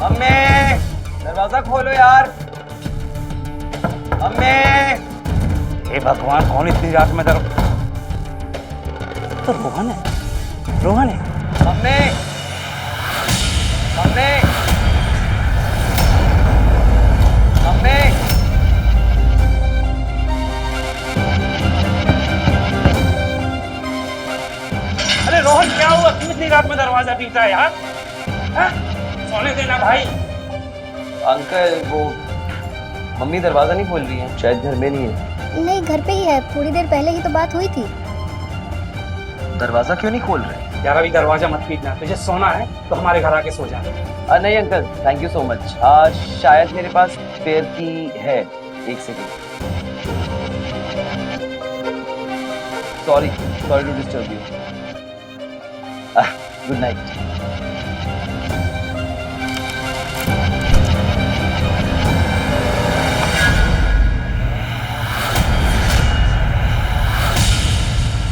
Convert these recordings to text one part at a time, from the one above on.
अम्मे दरवाजा खोलो यार। अम्मे। हे भगवान, कौन इतनी रात में तो रोहन है, रोहन है। अम्मे अम्मे अम्मे। अरे रोहन, क्या हुआ? क्यों इतनी रात में दरवाजा पीटा है यार? हाँ? सोने देना भाई। अंकल वो मम्मी दरवाजा नहीं खोल रही है, शायद घर में नहीं है। नहीं, घर पे ही है। थोड़ी देर पहले ही तो बात हुई थी। दरवाजा क्यों नहीं खोल रहे? यार अभी दरवाजा मत पीटना, तुझे सोना है तो हमारे घर आके सो जा। नहीं uncle, thank you so much. शायद मेरे पास स्पेयर की है। एक second. Sorry sorry to disturb you. Good night.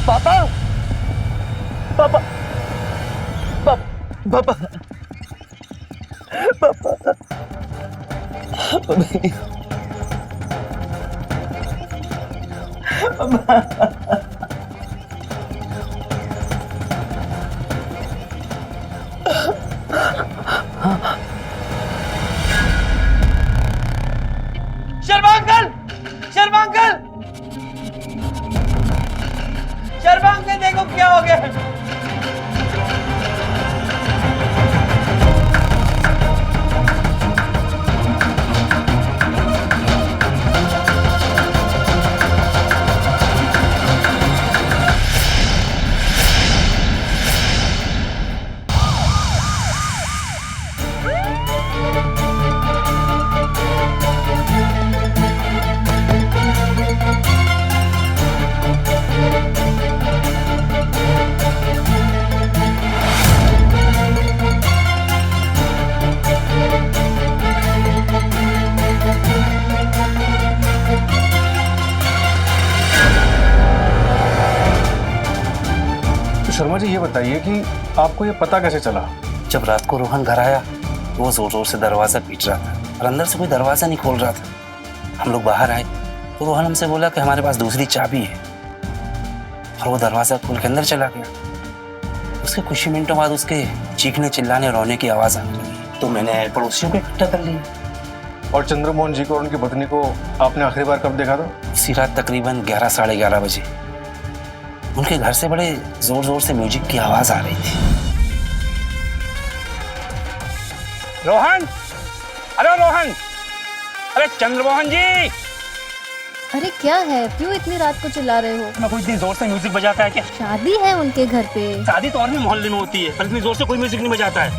पापा पापा पापा पापा Sharma uncle, Sharma uncle, Sharma uncle, देखो क्या हो गया। शर्मा जी, ये बताइए कि आपको ये पता कैसे चला? जब रात को रोहन घर आया तो वो जोर जोर से दरवाजा पीट रहा था और अंदर से कोई दरवाजा नहीं खोल रहा था। हम लोग बाहर आए तो रोहन हमसे बोला कि हमारे पास दूसरी चाबी है, और वो दरवाजा खोल के अंदर चला गया। उसके कुछ ही मिनटों बाद उसके चीखने चिल्लाने रोने की आवाज आने लगी, तो मैंने पड़ोसियों को इकट्ठा कर लिया। और चंद्रमोहन जी को और उनकी पत्नी को आपने आखिरी बार कब देखा था? उसी रात तकरीबन 11 साढ़े 11 बजे उनके घर से बड़े जोर जोर से म्यूजिक की आवाज आ रही थी। रोहन, अरे रोहन, अरे चंद्रमोहन जी। अरे क्या है, क्यों इतनी रात को चिल्ला रहे हो? मैं कोई इतनी जोर से म्यूजिक बजाता है क्या? शादी है उनके घर पे। शादी तो और भी मोहल्ले में होती है, पर इतनी जोर से कोई म्यूजिक नहीं बजाता है।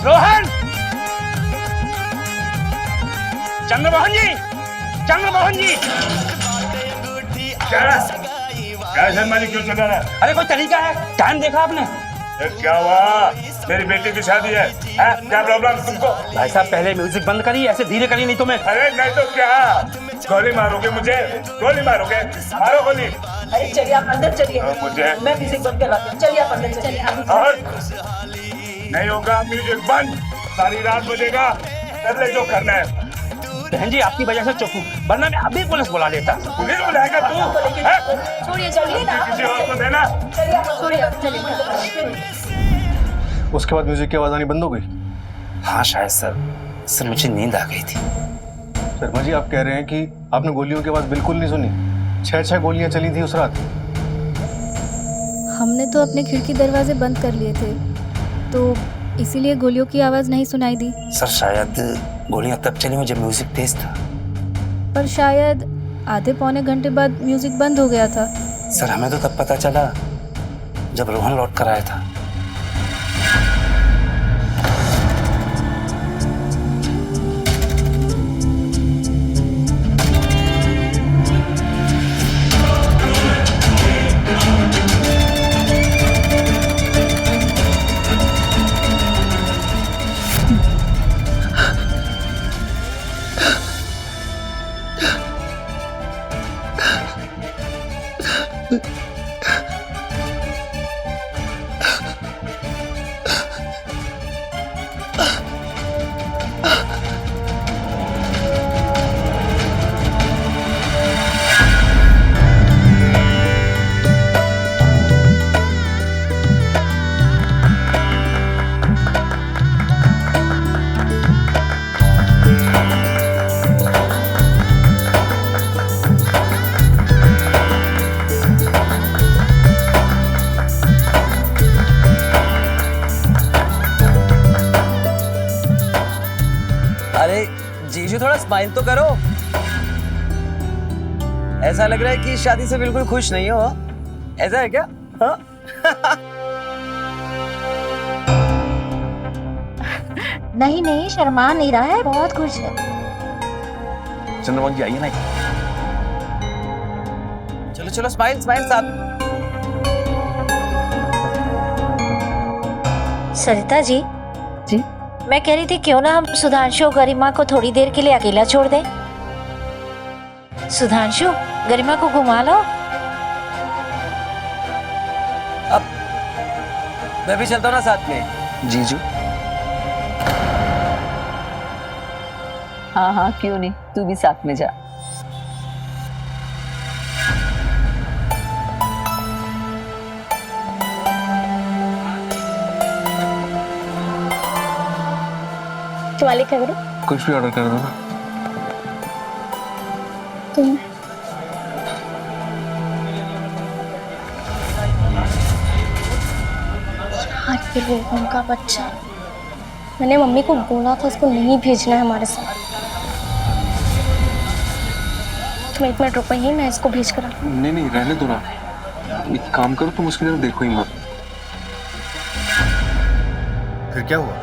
रोहन, चंद्रमोहन जी, चंद्रमोहन जी। क्या शर्मा जी, क्यों चला रहा है? अरे कोई तरीका है? टाइम देखा आपने? क्या हुआ? मेरी बेटी की शादी है, क्या प्रॉब्लम तुमको? भाई साहब पहले म्यूजिक बंद करिए, ऐसे धीरे करिए, नहीं तो मैं। अरे नहीं तो क्या, गोली मारोगे मुझे? गोली मारोगे? मारो गोली। अरे चलिए आप अंदर चलिए, मुझे मैं म्यूजिक बंद करवाती हूँ। चलिए आप अंदर चलिए। और नहीं होगा म्यूजिक बंद, सारी रात बजेगा, कर ले जो करना है। बहन जी आपकी वजह से चुप हूँ, वरना मैं अभी पुलिस बुला लेता। पुलिस बुलाएगा तू? छोड़िए, चलिए ना, किसी और को देना। उसके बाद म्यूजिक की आवाज आनी बंद हो गई? हाँ शायद सर मुझे नींद आ गई थी। शर्मा जी, आप कह रहे हैं कि आपने गोलियों की आवाज बिल्कुल नहीं सुनी? 6 गोलियां चली थी उस रात? हमने तो अपने खिड़की दरवाजे बंद कर लिए थे, तो इसीलिए गोलियों की आवाज नहीं सुनाई दी। सर शायद गोलियां तब चली हुई जब म्यूजिक तेज था। पर शायद आधे पौने घंटे बाद म्यूजिक बंद हो गया था। सर हमें तो तब पता चला जब रोहन लौट कर आया था। थोड़ा स्माइल तो करो। ऐसा लग रहा है कि शादी से बिल्कुल खुश नहीं हो। ऐसा है क्या? हाँ? नहीं नहीं, शर्मा नहीं रहा है, बहुत खुश है। चंद्रमा जी आइए ना। चलो चलो, स्माइल स्माइल साहब। सरिता जी, जी? मैं कह रही थी क्यों ना हम सुधांशु और गरिमा को थोड़ी देर के लिए अकेला छोड़ दें। सुधांशु, गरिमा को घुमा लो। अब मैं भी चलता हूँ ना साथ में। जीजू। हाँ हाँ, क्यों नहीं, तू भी साथ में जा। तुम्हारे क्या करो? कुछ भी ऑर्डर कर दो ना। तुम आज फिर वो उनका बच्चा। मैंने मम्मी को बोला था उसको नहीं भेजना है हमारे साथ। तुम 1 मिनट रुको, यहीं मैं इसको भेज कर आती हूँ। नहीं नहीं, रहने दो ना। एक काम करो, तुम उसकी तरफ देखो ही मत। फिर क्या हुआ?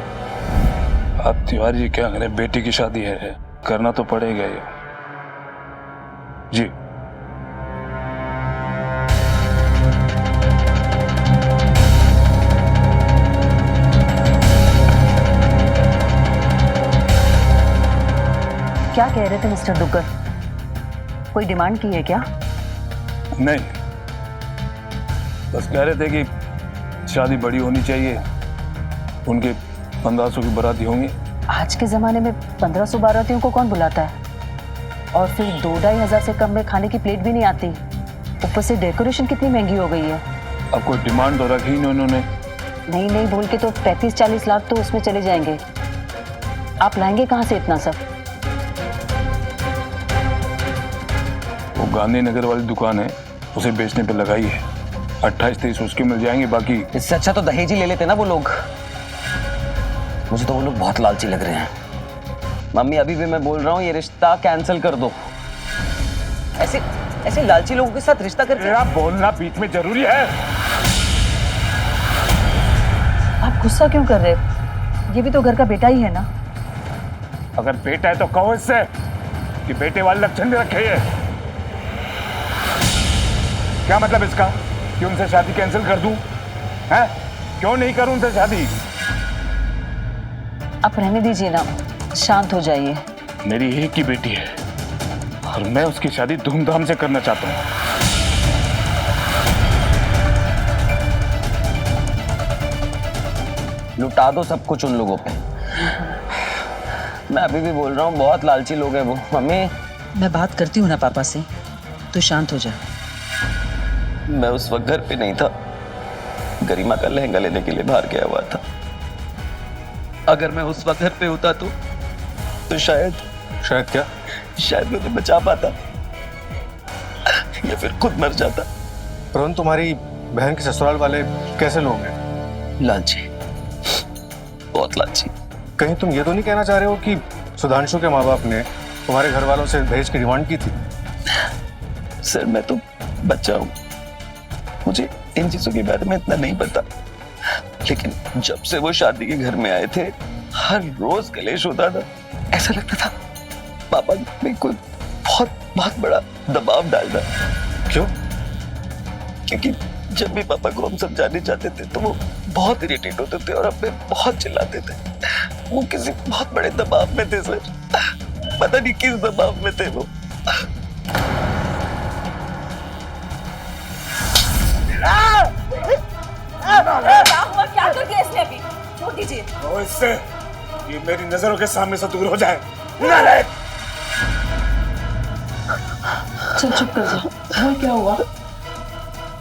अब तिवारी जी क्या करें, बेटी की शादी है, करना तो पड़ेगा ये। जी क्या कह रहे थे मिस्टर दुग्गल? कोई डिमांड की है क्या? नहीं, बस कह रहे थे कि शादी बड़ी होनी चाहिए, उनके 1500 की बाराती होंगी। आज के जमाने में 1500 बारातियों को कौन बुलाता है? और फिर 2-2.5 हजार से कम में खाने की प्लेट भी नहीं आती। ऊपर से डेकोरेशन कितनी महंगी हो गई है। अब कोई डिमांड तो रखी नहीं उन्होंने। नहीं नहीं बोल के तो 35-40 लाख तो उसमें चले जाएंगे। आप लाएंगे कहाँ से इतना सब? वो गांधीनगर वाली दुकान है, उसे बेचने पे लगाई है। 28-30 उसके मिल जाएंगे, बाकी। इससे अच्छा तो दहेज ही ले लेते ना वो लोग। मुझे तो वो लोग बहुत लालची लग रहे हैं। मम्मी, अभी भी मैं बोल रहा हूँ ये रिश्ता कैंसिल कर दो। ऐसे ऐसे लालची लोगों के साथ रिश्ता करके। तेरा बोलना बीच में जरूरी है? आप गुस्सा क्यों कर रहे? ये भी तो घर का बेटा ही है ना। अगर बेटा है तो कहो इससे कि बेटे वाले लक्षण भी रखे है। क्या मतलब इसका कि उनसे शादी कैंसिल कर दूं? हैं? क्यों नहीं करूं उनसे शादी? आप रहने दीजिए ना, शांत हो जाइए। मेरी एक ही बेटी है और मैं उसकी शादी धूमधाम से करना चाहता हूं। लुटा दो सब कुछ उन लोगों पे। मैं अभी भी बोल रहा हूँ बहुत लालची लोग हैं वो। मम्मी, मैं बात करती हूँ ना पापा से, तो शांत हो जा। मैं उस वक्त घर पे नहीं था। गरिमा का लहंगा लेने के लिए बाहर गया हुआ था। अगर मैं उस वक्त घर पे होता तो शायद क्या? शायद मैं उन्हें बचा पाता या फिर खुद मर जाता। परंतु तुम्हारी बहन के ससुराल वाले कैसे लोग हैं? लालची, बहुत लालची। कहीं तुम ये तो नहीं कहना चाह रहे हो कि सुधांशु के माँ बाप ने तुम्हारे घर वालों से दहेज की डिमांड की थी? सर, मैं तो बच्चा हूँ, मुझे इन चीजों के बारे में इतना नहीं पता। लेकिन जब से वो शादी के घर में आए थे, हर रोज कलेश होता था। ऐसा लगता था पापा ने कोई बहुत बहुत बड़ा दबाव डाल रहा। क्यों? क्योंकि जब भी पापा को हम समझाने जाते थे तो वो बहुत इरिटेट होते थे और हमें बहुत चिल्लाते थे। वो किसी बहुत बड़े दबाव में थे सर। पता नहीं किस दबाव में थे वो। क्या हुआ? क्या कर दिया इसने अभी? छोड़ दीजिए। और इससे ये मेरी नजरों के सामने से दूर हो जाए। चल चुप कर जा। वो क्या हुआ?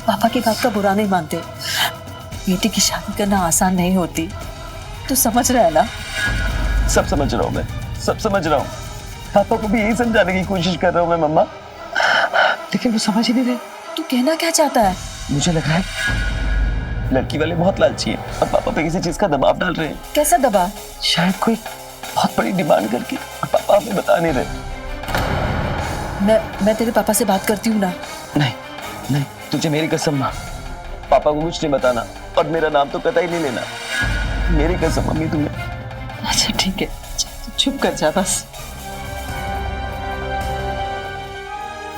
पापा की बात का बुरा नहीं मानते। बेटी की शादी करना आसान नहीं होती, तू समझ रहा है ना? सब समझ रहा हूँ मैं, सब समझ रहा हूँ। पापा को भी यही समझाने की कोशिश कर रहा हूँ मैं मम्मा, लेकिन वो समझ ही नहीं रहे। तू कहना क्या चाहता है? मुझे लग रहा है लड़की वाले बहुत लालची हैं और पापा पे किसी चीज का दबाव डाल रहे हैं। कैसा दबाव? शायद कोई बहुत बड़ी डिमांड करके। और पापा पापा हमें बता नहीं रहे। मैं तेरे पापा से बात करती हूँ ना। नहीं नहीं, तुझे मेरी कसम माँ, पापा को कुछ नहीं बताना और मेरा नाम तो कतई नहीं लेना। मेरी कसम मम्मी तुम्हें। अच्छा ठीक है, चुप कर जा बस,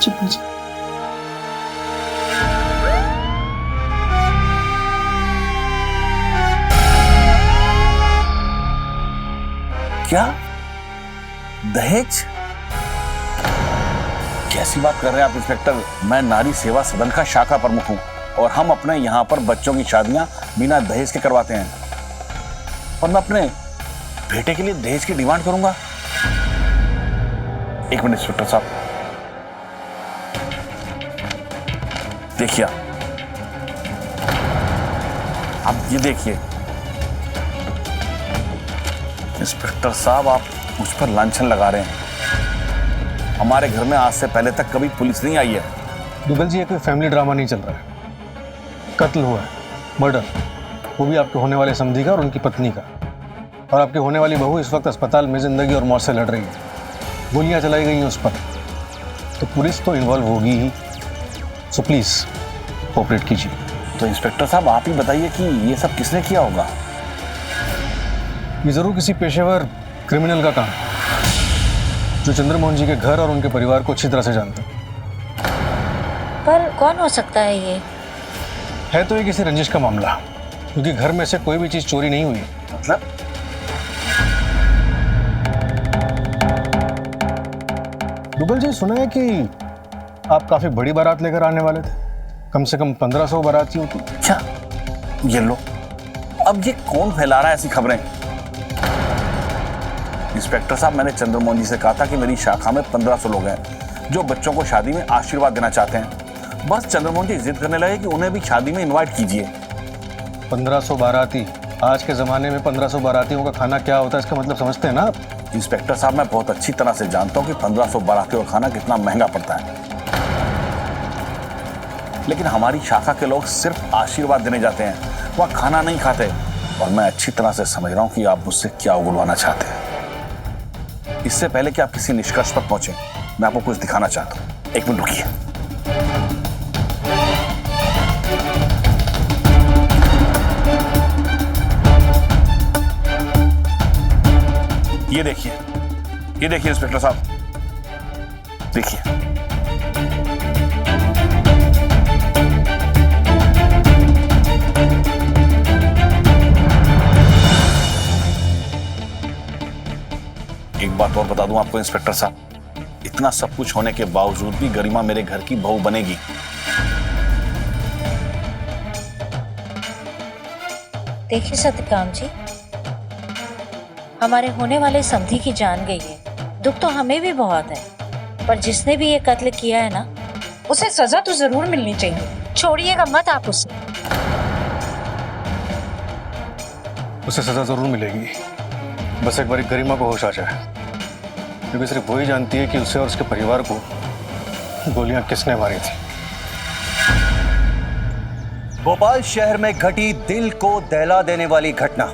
चुप हो जा। क्या दहेज? कैसी बात कर रहे हैं आप इंस्पेक्टर? मैं नारी सेवा सदन का शाखा प्रमुख हूं और हम अपने यहाँ पर बच्चों की शादियां बिना दहेज के करवाते हैं, और मैं अपने बेटे के लिए दहेज की डिमांड करूंगा? एक मिनट इंस्पेक्टर साहब, देखिए आप ये देखिए। इंस्पेक्टर साहब, आप मुझ पर लांछन लगा रहे हैं। हमारे घर में आज से पहले तक कभी पुलिस नहीं आई है। दुबल जी, ये कोई फैमिली ड्रामा नहीं चल रहा है। कत्ल हुआ है, मर्डर, वो भी आपके होने वाले समधी का और उनकी पत्नी का। और आपकी होने वाली बहू इस वक्त अस्पताल में जिंदगी और मौत से लड़ रही है। गोलियां चलाई गई हैं उस पर, तो पुलिस तो इन्वॉल्व होगी ही। सो प्लीज कोऑपरेट कीजिए। तो इंस्पेक्टर साहब, आप ही बताइए कि ये सब किसने किया होगा? ये जरूर किसी पेशेवर क्रिमिनल का काम है, जो चंद्रमोहन जी के घर और उनके परिवार को अच्छी तरह से जानता है। पर कौन हो सकता है ये? है तो ये किसी रंजिश का मामला, क्योंकि घर में से कोई भी चीज चोरी नहीं हुई। मतलब? दुबल जी, सुना है कि आप काफी बड़ी बारात लेकर आने वाले थे। कम से कम 1500 बाराती होती। क्या? ये लो, अब ये कौन फैला रहा है ऐसी खबरें? इंस्पेक्टर साहब, मैंने चंद्रमोहन जी से कहा था कि मेरी शाखा में 1500 लोग हैं जो बच्चों को शादी में आशीर्वाद देना चाहते हैं। बस चंद्रमोहन जी जिद करने लगे कि उन्हें भी शादी में इनवाइट कीजिए। 1500 बाराती? आज के जमाने में 1500 बारातियों का खाना क्या होता है, इसका मतलब समझते हैं ना आप? इंस्पेक्टर साहब, मैं बहुत अच्छी तरह से जानता हूं कि 1500 बारातियों का खाना कितना महंगा पड़ता है, लेकिन हमारी शाखा के लोग सिर्फ आशीर्वाद देने जाते हैं, वह खाना नहीं खाते। और मैं अच्छी तरह से समझ रहा हूं कि आप मुझसे क्या उगलवाना चाहते हैं। इससे पहले कि आप किसी निष्कर्ष पर पहुंचे, मैं आपको कुछ दिखाना चाहता हूं। एक मिनट रुकिए। ये देखिए इंस्पेक्टर साहब, देखिए। एक बात और बता दूं आपको इंस्पेक्टर साहब, इतना सब कुछ होने के बावजूद भी गरिमा मेरे घर की बहू बनेगी। देखिए सत्यकाम जी, हमारे होने वाले समधी की जान गई है। दुख तो हमें भी बहुत है, पर जिसने भी ये कत्ल किया है ना, उसे सजा तो जरूर मिलनी चाहिए। छोड़िएगा मत आप उसे। उसे सजा जरूर मिलेगी, बस एक बार गरिमा को होश आ जाए, क्योंकि सिर्फ वही जानती है कि उसे और उसके परिवार को गोलियां किसने मारी थी। भोपाल शहर में घटी दिल को दहला देने वाली घटना।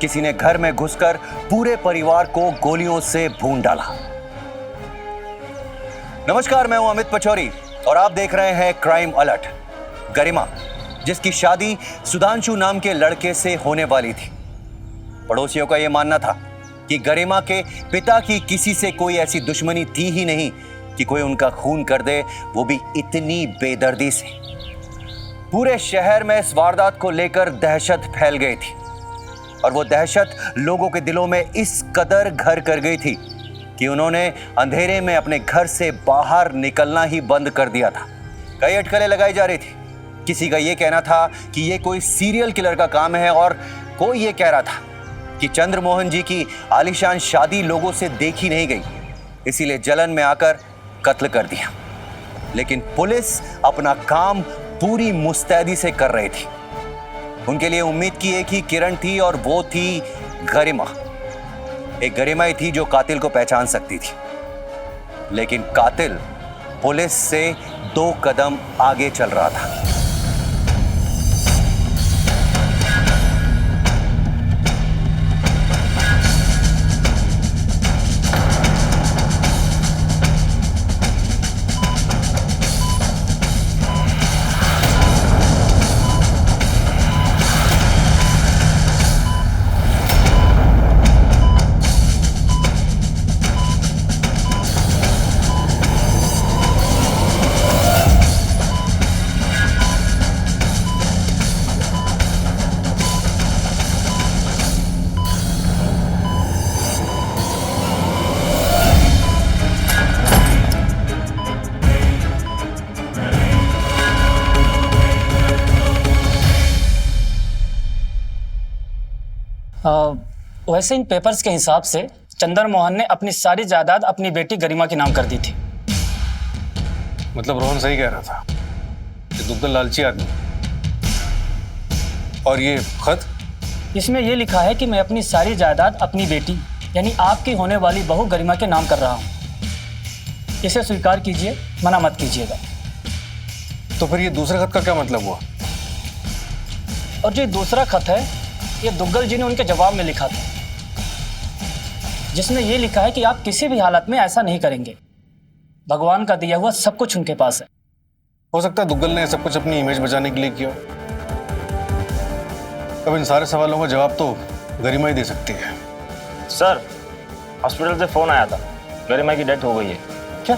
किसी ने घर में घुसकर पूरे परिवार को गोलियों से भून डाला। नमस्कार, मैं हूं अमित पचौरी और आप देख रहे हैं क्राइम अलर्ट। गरिमा, जिसकी शादी सुधांशु नाम के लड़के से होने वाली थी, पड़ोसियों का यह मानना था कि गरिमा के पिता की किसी से कोई ऐसी दुश्मनी थी ही नहीं कि कोई उनका खून कर दे, वो भी इतनी बेदर्दी से। पूरे शहर में इस वारदात को लेकर दहशत फैल गई थी और वो दहशत लोगों के दिलों में इस कदर घर कर गई थी कि उन्होंने अंधेरे में अपने घर से बाहर निकलना ही बंद कर दिया था। कई अटकलें लगाई जा रही थी। किसी का यह कहना था कि यह कोई सीरियल किलर का काम है और कोई ये कह रहा था कि चंद्रमोहन जी की आलीशान शादी लोगों से देखी नहीं गई, इसीलिए जलन में आकर कत्ल कर दिया। लेकिन पुलिस अपना काम पूरी मुस्तैदी से कर रही थी। उनके लिए उम्मीद की एक ही किरण थी और वो थी गरिमा। एक गरिमा ही थी जो कातिल को पहचान सकती थी, लेकिन कातिल पुलिस से 2 कदम आगे चल रहा था। वैसे इन पेपर्स के हिसाब से चंदर मोहन ने अपनी सारी जायदाद अपनी बेटी गरिमा के नाम कर दी थी। मतलब रोहन सही कह रहा था, ये दुग्गल लालची आदमी। और ये खत? इसमें यह लिखा है कि मैं अपनी सारी जायदाद अपनी बेटी यानी आपकी होने वाली बहू गरिमा के नाम कर रहा हूँ। इसे स्वीकार कीजिए, मना मत कीजिएगा। तो फिर ये दूसरे खत का क्या मतलब हुआ? और जो दूसरा खत है ये दुग्गल जी ने उनके जवाब में लिखा था, जिसमें यह लिखा है कि आप किसी भी हालत में ऐसा नहीं करेंगे। भगवान का दिया हुआ सब कुछ उनके पास है। हो सकता है दुग्गल ने सब कुछ अपनी इमेज बचाने के लिए किया। अब इन सारे सवालों का जवाब तो गरिमा ही दे सकती है। सर, हॉस्पिटल से फोन आया था, गरिमा की डेथ हो गई है। क्या?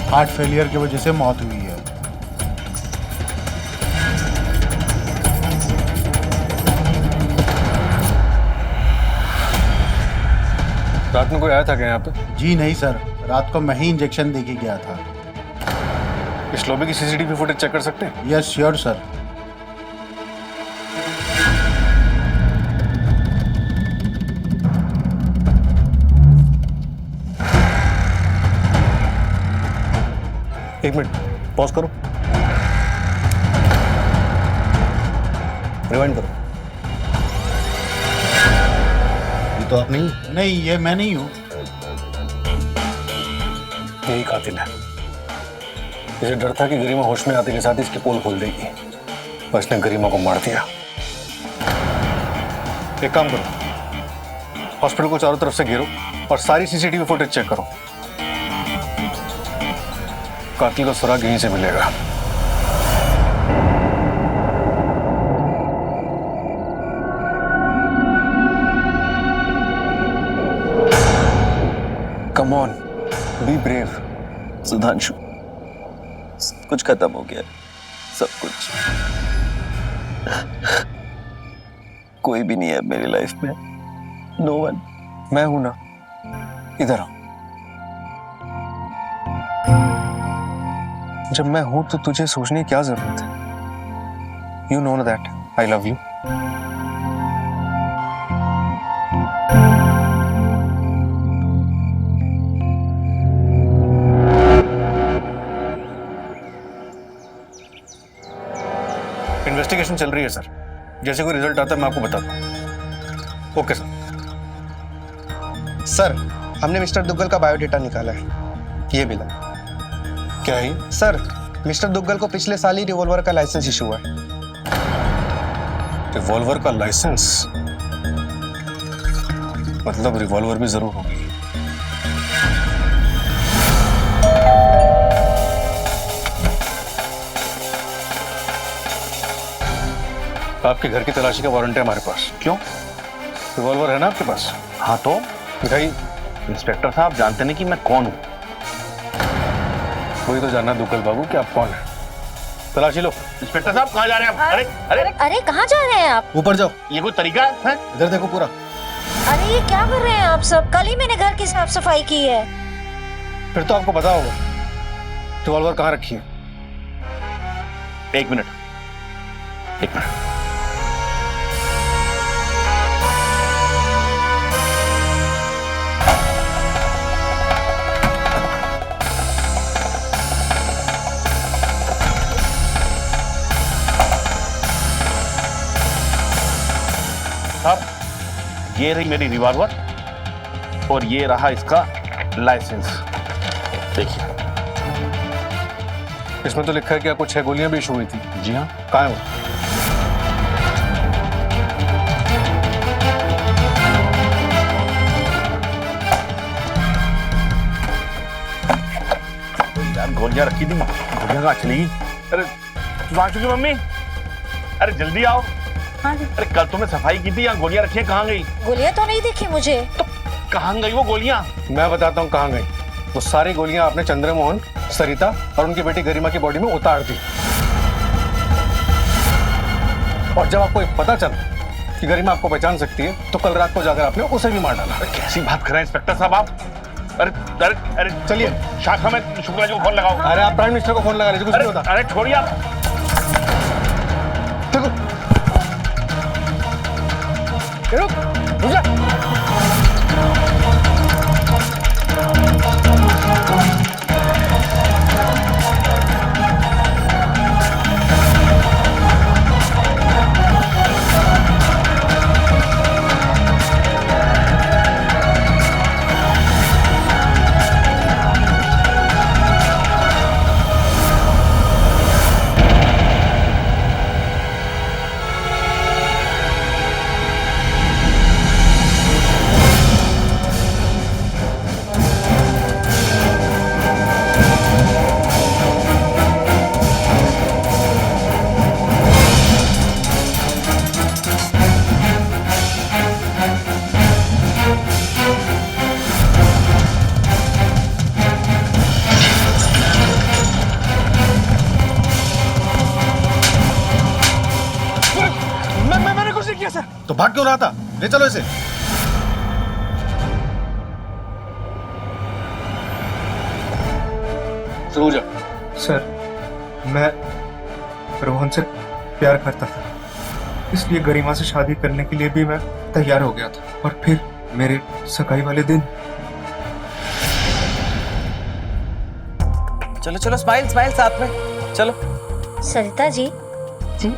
हार्ट फेलियर की वजह से मौत हुई है। रात में कोई आया था क्या यहाँ पे? जी नहीं सर, रात को मैं ही इंजेक्शन दे के गया था। इस लॉबी की सीसीटीवी फुटेज चेक कर सकते हैं? Yes sure sir. एक मिनट पॉज करो, रिवाइंड करो। ये तो आप नहीं? नहीं, ये मैं नहीं हूँ। यही कातिल है। मुझे डर था कि गरिमा होश में आते के साथ इसकी पोल खोल देगी, और इसने गरिमा को मार दिया। एक काम करो, हॉस्पिटल को चारों तरफ से घेरो और सारी सीसीटीवी फुटेज चेक करो। कातिल का सुराग यहीं से मिलेगा। Come on, be brave. Sudhanshu, सब कुछ खत्म हो गया, सब कुछ। कोई भी नहीं है मेरी लाइफ में, नो वन। मैं हूं ना, इधर आ। जब मैं हूं तो तुझे सोचने की क्या जरूरत है? You know that I love you. Investigation चल रही है सर, जैसे कोई रिजल्ट आता है मैं आपको बताता हूँ। Okay sir. सर, हमने मिस्टर दुग्गल का बायोडेटा निकाला है, ये मिला। क्या है सर? मिस्टर दुग्गल को पिछले साल ही रिवॉल्वर का लाइसेंस इशू हुआ है। रिवॉल्वर का लाइसेंस? मतलब रिवॉल्वर भी जरूर होगी। आपके घर की तलाशी का वारंट है हमारे पास। क्यों? रिवॉल्वर है ना आपके पास? हाँ तो दिखाइए। इंस्पेक्टर साहब जानते नहीं कि मैं कौन हूँ। वही तो जानना दुग्गल बाबू कि आप कौन है। तलाशी लो। इंस्पेक्टर साहब कहाँ जा रहे हैं आप? अरे अरे अरे कहाँ जा रहे हैं आप? ऊपर जाओ। ये कोई तरीका है? इधर देखो पूरा। अरे ये क्या कर रहे हैं आप सब? कल ही मैंने घर की साफ सफाई की है। फिर तो आपको पता होगा रिवॉल्वर कहाँ रखी है। एक मिनट, एक मिनट। साहब, ये रही मेरी रिवॉल्वर और ये रहा इसका लाइसेंस। देखिए, इसमें तो लिखा है कि आपको 6 गोलियां भी इशू हुई थी। जी हाँ। कहाँ है वो? गोलियां रखी थी, गोलियां कहाँ चली गई? अरे सुधांशु की मम्मी, अरे जल्दी आओ। हाँ जी। अरे कल तुमने सफाई की थी, यहाँ गोलियां रखी हैं, कहाँ गई? गोलियां तो नहीं दिखी मुझे। तो कहाँ गई वो गोलियां? मैं बताता हूँ कहाँ गई। वो सारी गोलियां आपने चंद्रमोहन, सरिता और उनकी बेटी गरिमा की बॉडी में उतार दी। और जब आपको ये पता चला कि गरिमा आपको पहचान सकती है, तो कल रात को जाकर आपने उसे भी मार डाला। कैसी बात कर रहे हैं इंस्पेक्टर साहब आप? अरे अरे अरे चलिए शाखा में शुक्ला जी को फोन लगाओ। अरे आप प्राइम मिनिस्टर को फोन लगा लीजिए, कुछ नहीं होता। अरे छोड़िए आप। रुक जा। तो भाग क्यों रहा था? ले चलो इसे। सरोजा, सर, मैं रोहन से प्यार करता था, इसलिए गरिमा से शादी करने के लिए भी मैं तैयार हो गया था। और फिर मेरे सगाई वाले दिन। चलो चलो, स्माइल स्माइल साथ में चलो। सरिता जी। जी।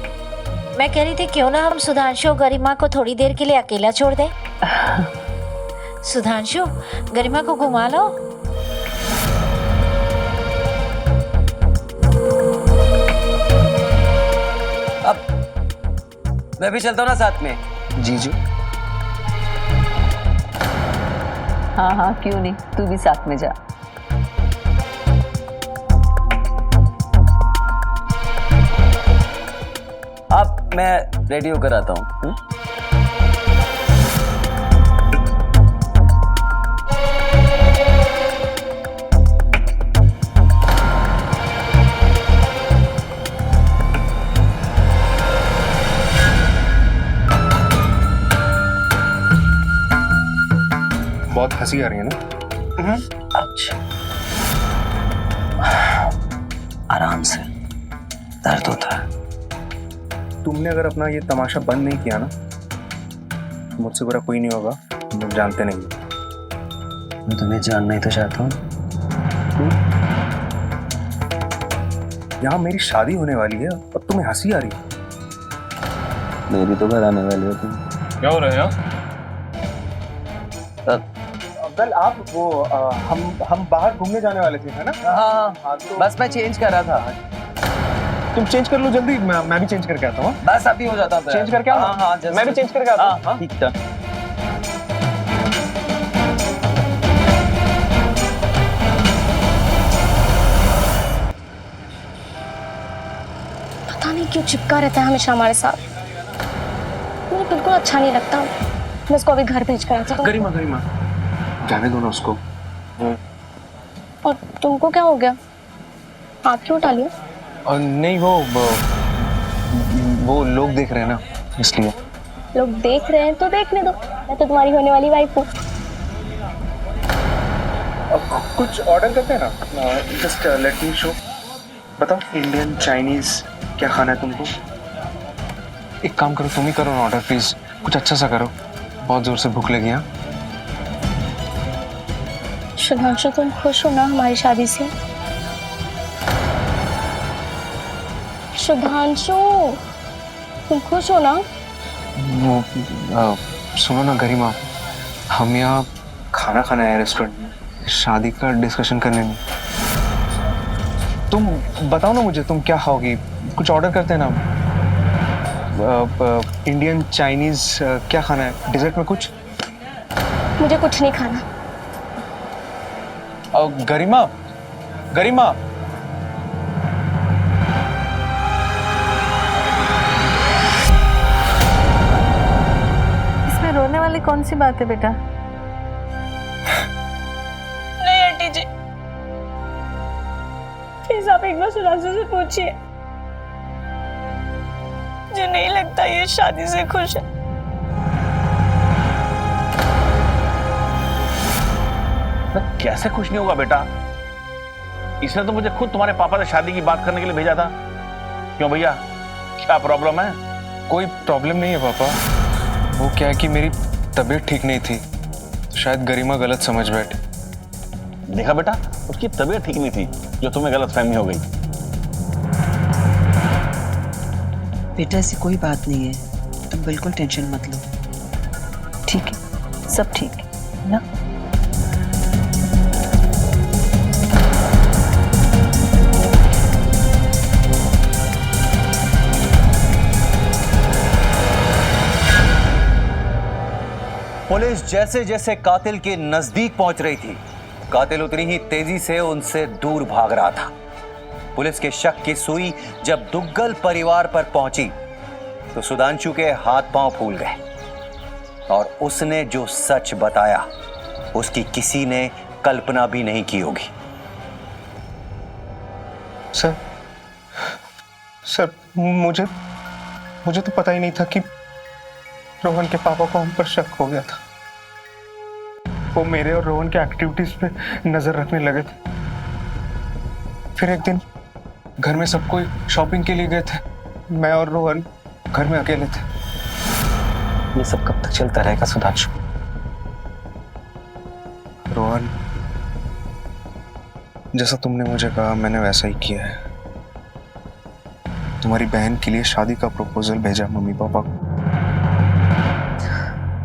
मैं कह रही थी क्यों ना हम सुधांशु और गरिमा को थोड़ी देर के लिए अकेला छोड़ दें। सुधांशु, गरिमा को घुमा लो। अब मैं भी चलता हूँ ना साथ में। जीजू। हाँ हाँ, क्यों नहीं, तू भी साथ में जा। अब मैं रेडी होकर आता हूँ। बहुत हंसी आ रही है ना? अच्छा, आराम से, दर्द होता है। तुमने अगर अपना ये तमाशा बंद नहीं किया ना, मुझसे बुरा कोई नहीं होगा, तुम जानते नहीं। मैं तुम्हें जानना ही तो चाहता हूँ। यहाँ मेरी शादी होने वाली है और तुम्हें हंसी आ रही है। मेरी तो घर आने वाली हो तुम। क्या हो रहा है यहाँ? कल आप वो हम बाहर घूमने जाने वाले थे, है ना? हाँ, तो बस मैं चेंज कर रहा था। तुम चेंज कर लो जल्दी, मैं भी चेंज करके आता हूँ। बस अभी हो जाता है। चेंज करके आओ। हाँ, मैं भी चेंज करके आता हूँ। ठीक था। पता नहीं क्यों चिपका रहता है हमेशा हमारे साथ। मुझे बिल्कुल अच्छा नहीं लगता। मैं उसको अभी घर भेज कर आता हूँ। गरिमा, गरिमा, जाने दो ना उसको। और तुमको क्या हो गया? आप क्यों उठा लिया? नहीं, वो लोग देख रहे हैं ना, इसलिए। लोग देख रहे हैं तो देखने दो, मैं तो तुम्हारी होने वाली वाइफ हूँ। कुछ ऑर्डर करते हैं ना, जस्ट लेट मी शो। बताओ, इंडियन, चाइनीज, क्या खाना है तुमको? एक काम करो, तुम ही करो ना ऑर्डर, प्लीज। कुछ अच्छा सा करो, बहुत जोर से भूख लगी है। सुधांशु, तुम खुश हो ना हमारी शादी से? सुधांशु, तुम खुश हो ना? वो सुनो ना गरिमा, हम यहाँ खाना खाना है रेस्टोरेंट में, शादी का डिस्कशन करने नहीं। तुम बताओ ना मुझे, तुम क्या खाओगी? कुछ ऑर्डर करते हैं ना। इंडियन, चाइनीज, क्या खाना है? डिजर्ट में कुछ? मुझे कुछ नहीं खाना। गरिमा, गरिमा, कौन सी बात है बेटा? नहीं आंटी जी, प्लीज आप एक बार सुधांशु से पूछिए। मुझे नहीं लगता ये शादी से खुश है। कैसे खुश नहीं होगा बेटा? इसने तो मुझे खुद तुम्हारे पापा से शादी की बात करने के लिए भेजा था। क्यों भैया, क्या प्रॉब्लम है? कोई प्रॉब्लम नहीं है पापा। वो क्या है कि मेरी तबीयत ठीक नहीं थी, तो शायद गरिमा गलत समझ बैठी। देखा बेटा, उसकी तबीयत ठीक नहीं थी जो तुम्हें गलतफहमी हो गई। बेटा ऐसी कोई बात नहीं है, तुम बिल्कुल टेंशन मत लो। ठीक है, सब ठीक है ना? पुलिस जैसे जैसे कातिल के नजदीक पहुंच रही थी, कातिल उतनी ही तेजी से उनसे दूर भाग रहा था। पुलिस के शक की सुई जब दुग्गल परिवार पर पहुंची तो सुधांशु के हाथ पांव फूल गए और उसने जो सच बताया उसकी किसी ने कल्पना भी नहीं की होगी। सर मुझे तो पता ही नहीं था कि रोहन के पापा को हम पर शक हो गया था। वो मेरे और रोहन के एक्टिविटीज पे नजर रखने लगे थे। फिर एक दिन घर में सब कोई शॉपिंग के लिए गए थे, मैं और रोहन घर में अकेले थे। ये सब कब तक चलता रहेगा सुधांशु? रोहन, जैसा तुमने मुझे कहा मैंने वैसा ही किया है। तुम्हारी बहन के लिए शादी का प्रपोजल भेजा मम्मी पापा को।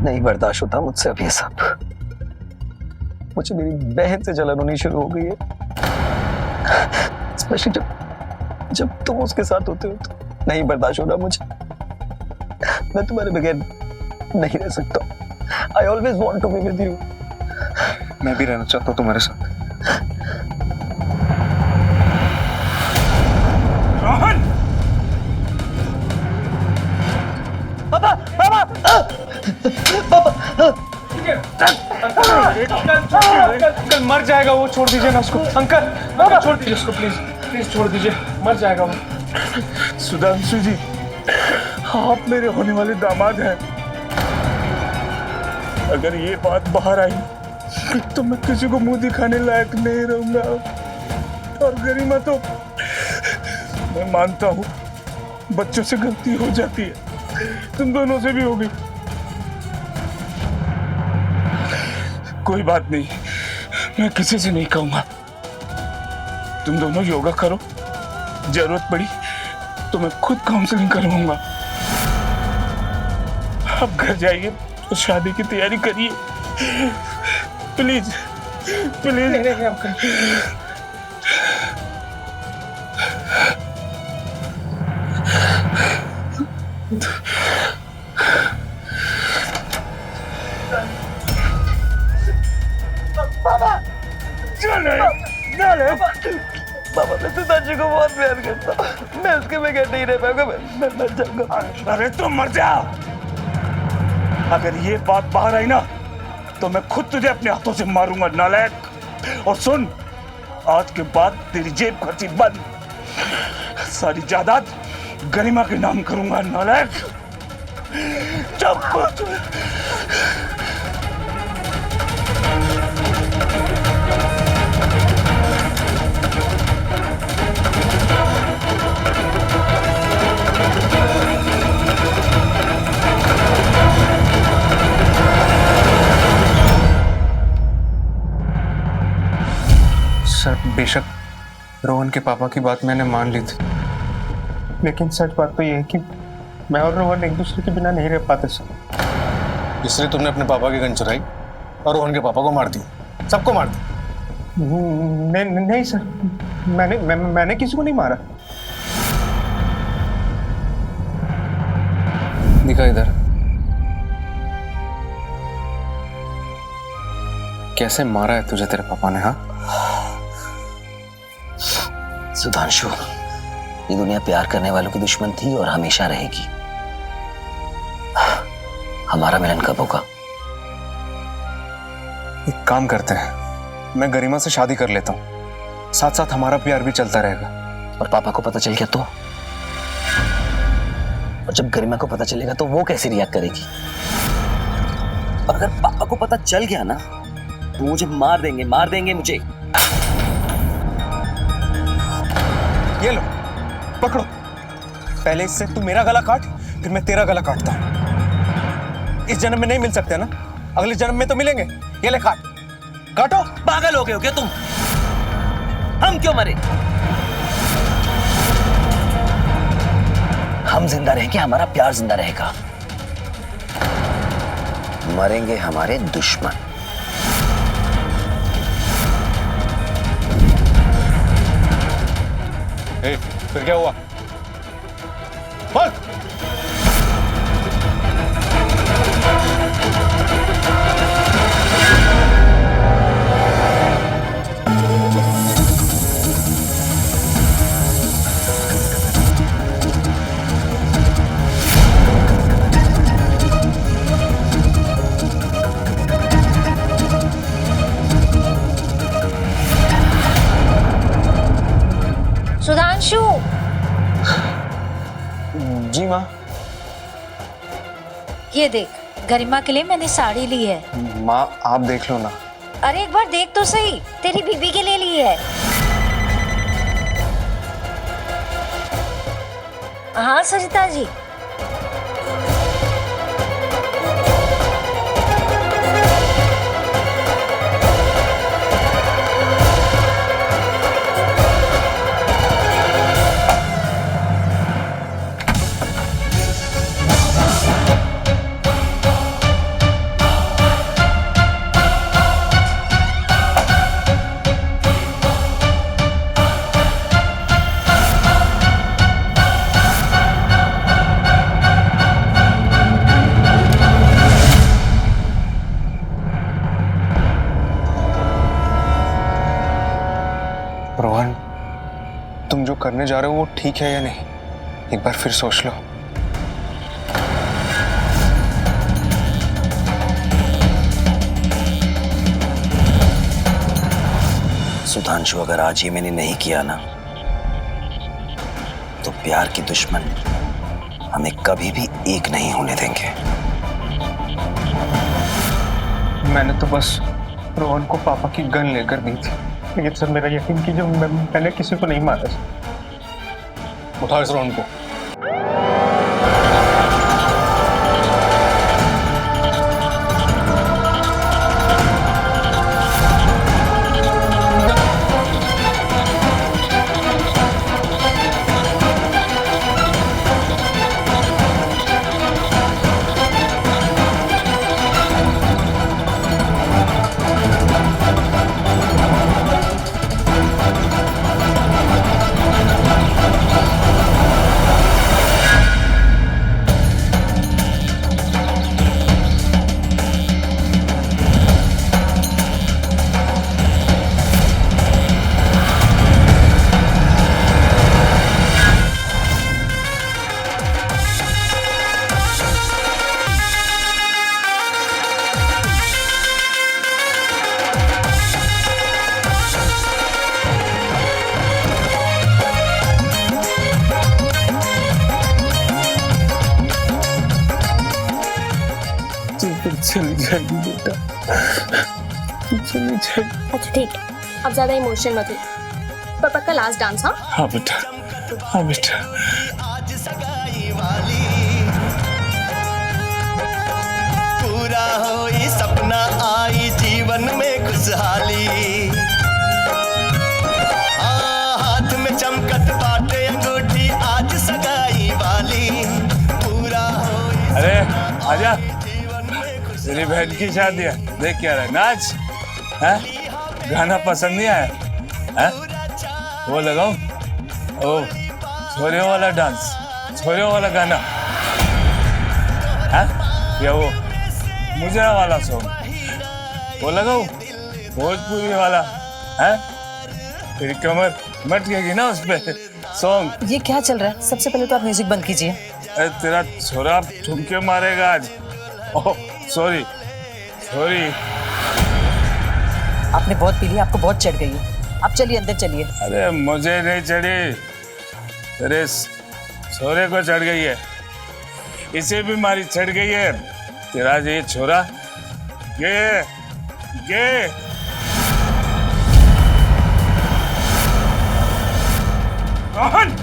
नहीं बर्दाश्त होता मुझसे अब ये सब। मुझे मेरी बहन से जलन होनी शुरू हो गई है, स्पेशली जब तुम उसके साथ होते हो तो नहीं बर्दाश्त हो रहा मुझे। मैं तुम्हारे बगैर नहीं रह सकता। I always want to be with you. मैं भी रहना चाहता हूँ तुम्हारे साथ। रोहन! पापा! पापा! अंकल मर जाएगा वो, छोड़ दीजिए ना उसको। अंकल छोड़ दीजिए उसको, प्लीज छोड़ दीजिए, मर जाएगा वो। सुधांशु जी, आप मेरे होने वाले दामाद हैं। अगर ये बात बाहर आई तो मैं किसी को मुंह दिखाने लायक नहीं रहूंगा। और गरिमा तो मैं मानता हूँ बच्चों से गलती हो जाती है, तुम दोनों से भी होगी। कोई बात नहीं, मैं किसी से नहीं कहूंगा। तुम दोनों योगा करो, जरूरत पड़ी तो मैं खुद काउंसलिंग करवाऊंगा। आप घर जाइए तो शादी की तैयारी करिए, प्लीज प्लीज। नहीं अंकल। पापा मैं सुधांशु को बहुत प्यार करता हूँ, मैं उसके बगैर नहीं रह पाऊंगा। मैं मर जाऊंगा। अरे तुम मर जा। अगर ये बात बाहर आई ना तो मैं खुद तुझे अपने हाथों से मारूंगा नालायक। और सुन, आज के बाद तेरी जेब खर्ची बंद, सारी जायदाद गरिमा के नाम करूंगा नालायक। चुप। सर बेशक रोहन के पापा की बात मैंने मान ली थी, लेकिन सच बात तो यह है कि मैं और रोहन एक दूसरे के बिना नहीं रह पाते सर। इसलिए तुमने अपने पापा की गन चुराई और रोहन के पापा को मार दिया, सबको मार दिया। नहीं सर, मैंने किसी को नहीं मारा। दिखा इधर, कैसे मारा है तुझे तेरे पापा ने? हाँ सुधांशु, ये दुनिया प्यार करने वालों की दुश्मन थी और हमेशा रहेगी। हमारा मिलन कब होगा एक काम करते हैं, मैं गरिमा से शादी कर लेता हूँ, साथ साथ हमारा प्यार भी चलता रहेगा। और पापा को पता चल गया तो? और जब गरिमा को पता चलेगा तो वो कैसे रिएक्ट करेगी? और अगर पापा को पता चल गया ना तो मुझे मार देंगे मुझे। ये लो, पकड़ो। पहले इससे तू मेरा गला काट, फिर मैं तेरा गला काटता हूं। इस जन्म में नहीं मिल सकते ना, अगले जन्म में तो मिलेंगे। ये ले काट, काटो। पागल हो गए हो क्या तुम? हम क्यों मरे? हम जिंदा रहेंगे, हमारा प्यार जिंदा रहेगा। मरेंगे हमारे दुश्मन। फिर क्या हुआ? बोल। सुधांशु। जी माँ। ये देख, गरिमा के लिए मैंने साड़ी ली है। माँ आप देख लो ना। अरे एक बार देख तो सही, तेरी बीबी के लिए ली है। हाँ सरिता जी। रोहन, तुम जो करने जा रहे हो वो ठीक है या नहीं, एक बार फिर सोच लो। सुधांशु, अगर आज ये मैंने नहीं किया ना तो प्यार के दुश्मन हमें कभी भी एक नहीं होने देंगे। मैंने तो बस रोहन को पापा की गन लेकर दी थी, लेकिन सर मेरा यकीन कीजिए मैंने किसी को नहीं मारा सर। उठाओ इस रोहन को। चली जाएगी बेटा, चली जाएगी। अच्छा ठीक है, अब ज्यादा इमोशनल मत हो। पर पक्का लास्ट डांस। हाँ हाँ बेटा, हाँ बेटा। पूरा हो ये सपना, आई जीवन में खुशहाली। हाथ में चमकत बाटे अंगूठी, आज सगाई वाली। पूरा हो। अरे आजा, तेरी बहन की शादी है, देख क्या रहा है, नाच है? गाना पसंद नहीं आया है? वो लगाओ, ओ छोरियों वाला डांस, छोरियों वाला गाना है या वो मुजरा वाला सॉन्ग वो लगाओ, भोजपुरी वाला है? तेरी कमर मटकेगी ना उस पे सॉन्ग। ये क्या चल रहा है? सबसे पहले तो आप म्यूजिक बंद कीजिए। अरे तेरा छोरा ठुमके मारेगा आज। Oh sorry sorry. आपने बहुत पी लिया, आपको बहुत चढ़ गई है। आप चलिए अंदर चलिए। अरे मुझे नहीं चढ़ी, तेरे छोरे को चढ़ गई है, इसे भी मारी चढ़ गई है। तेरा ये छोरा ये रोहन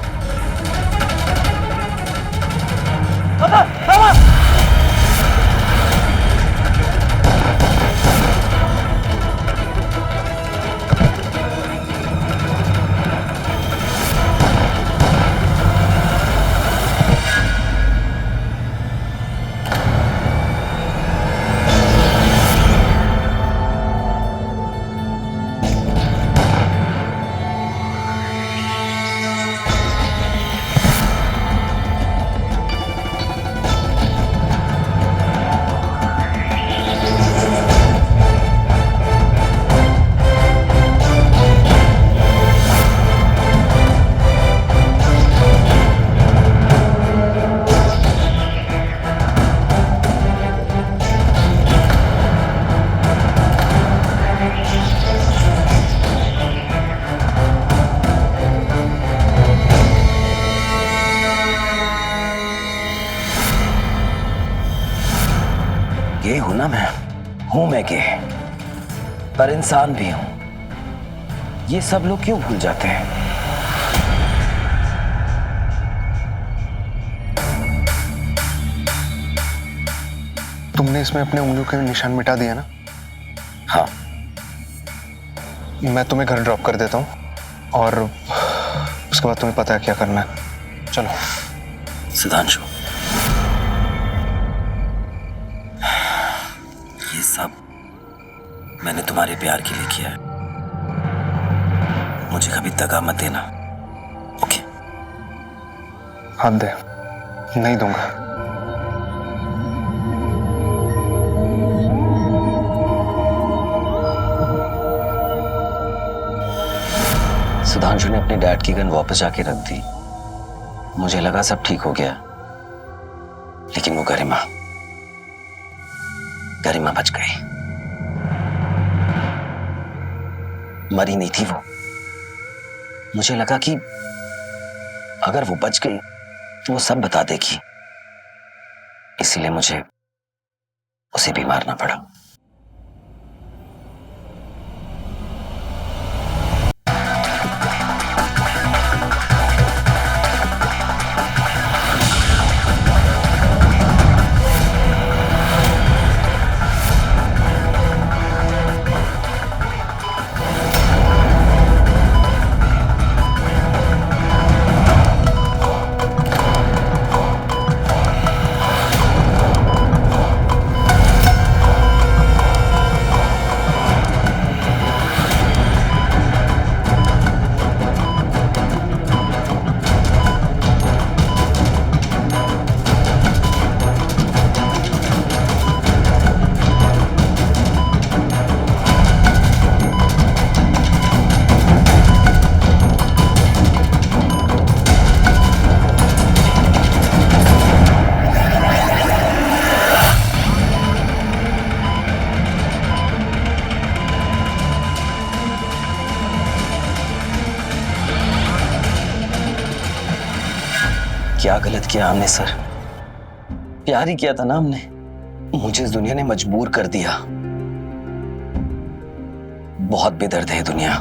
गे हूं ना मैं, हूं मैं गे, पर इंसान भी हूं। ये सब लोग क्यों भूल जाते हैं? तुमने इसमें अपने उंगलियों के निशान मिटा दिया ना? हाँ। मैं तुम्हें घर ड्रॉप कर देता हूँ और उसके बाद तुम्हें पता है क्या करना है। चलो। सुधांशु, ये सब मैंने तुम्हारे प्यार के लिए किया है। मुझे कभी दगा मत देना, ओके? हाथ दे। नहीं दूंगा। सुधांशु ने अपने डैड की गन वापस जाके रख दी। मुझे लगा सब ठीक हो गया, लेकिन वो गरिमा बच गई। मरी नहीं थी वो। मुझे लगा कि अगर वो बच गई तो वो सब बता देगी, इसीलिए मुझे उसे भी मारना पड़ा। क्या गलत किया हमने सर? प्यार ही किया था ना हमने। मुझे इस दुनिया ने मजबूर कर दिया। बहुत बेदर्द है दुनिया।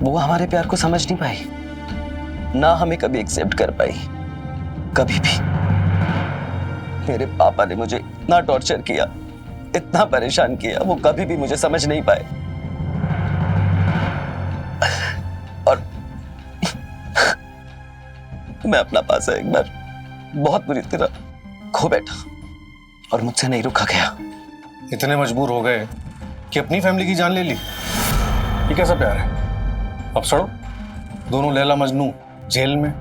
वो हमारे प्यार को समझ नहीं पाई, ना हमें कभी एक्सेप्ट कर पाई, कभी भी। मेरे पापा ने मुझे इतना टॉर्चर किया, इतना परेशान किया, वो कभी भी मुझे समझ नहीं पाए। और मैं अपना पासा एक बार बहुत बुरी तरह खो बैठा और मुझसे नहीं रुका गया। इतने मजबूर हो गए कि अपनी फैमिली की जान ले ली। ये कैसा प्यार है? अब सड़ो, दोनों लैला मजनू जेल में।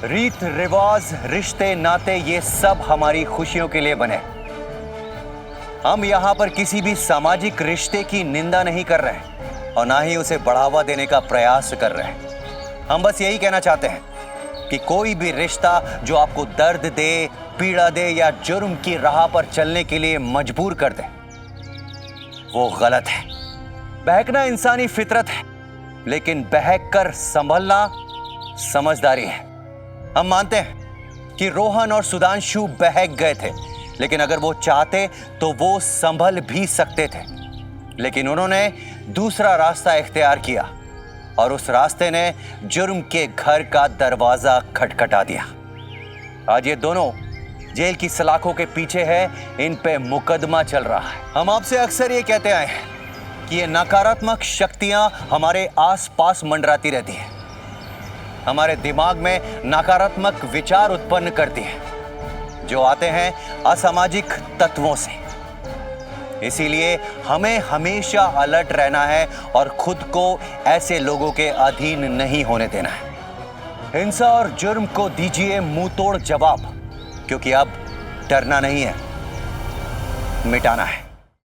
रीत रिवाज, रिश्ते नाते, ये सब हमारी खुशियों के लिए बने। हम यहाँ पर किसी भी सामाजिक रिश्ते की निंदा नहीं कर रहे और ना ही उसे बढ़ावा देने का प्रयास कर रहे हैं। हम बस यही कहना चाहते हैं कि कोई भी रिश्ता जो आपको दर्द दे, पीड़ा दे या जुर्म की राह पर चलने के लिए मजबूर कर दे, वो गलत है। बहकना इंसानी फितरत है, लेकिन बहक कर संभलना समझदारी है। हम मानते हैं कि रोहन और सुधांशु बहक गए थे, लेकिन अगर वो चाहते तो वो संभल भी सकते थे। लेकिन उन्होंने दूसरा रास्ता इख्तियार किया और उस रास्ते ने जुर्म के घर का दरवाजा खटखटा दिया। आज ये दोनों जेल की सलाखों के पीछे है, इन पे मुकदमा चल रहा है। हम आपसे अक्सर ये कहते आए हैं कि ये नकारात्मक शक्तियां हमारे आसपास मंडराती रहती हैं, हमारे दिमाग में नकारात्मक विचार उत्पन्न करती हैं जो आते हैं असामाजिक तत्वों से। इसीलिए हमें हमेशा अलर्ट रहना है और खुद को ऐसे लोगों के अधीन नहीं होने देना है। हिंसा और जुर्म को दीजिए मुंह तोड़ जवाब, क्योंकि अब डरना नहीं है, मिटाना है।